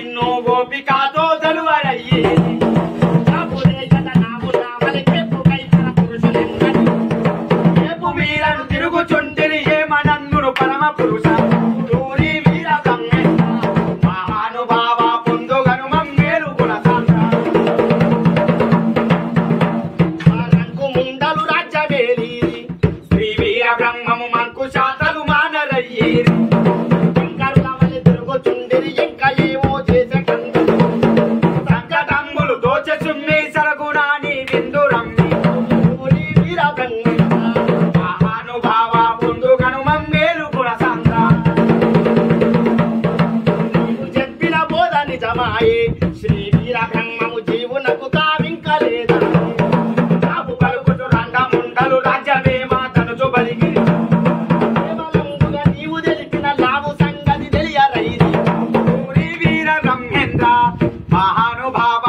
నిన్ను గోపికాతో దలువరయ్యి వీరను తిరుగుచుంటిని ఏమనన్నును పరమ పురుష తూరి వీర బ్రహ్మేంద్ర మహానుభావ పొందుగను మమ్మేలు గుణసాంద్రంకు ముందలు రాజ్యమేలి శ్రీ వీర బ్రహ్మము మంకు శాతలు మానరయ్యేరి ఇంకరులమలి తిరుగుచుండిరి ఇంకా ఏమో చేసే కందులు సంకటంబులు దోచె సుమ్మి సరగుణాని విందురమ్మి తూరి వీర బ్రహ్మేంద్ర శ్రీ వీర బ్రహ్మము జీవునకు కావింకలేదా రాబు పలుకుతు రంగముండలు రాజ్యమే మా తనుచు బలిగి కేవలంబుగా నీవు తెలిపిన లావు సంగతి తెలియరైది వీర బ్రహ్మేంద్ర మహానుభావ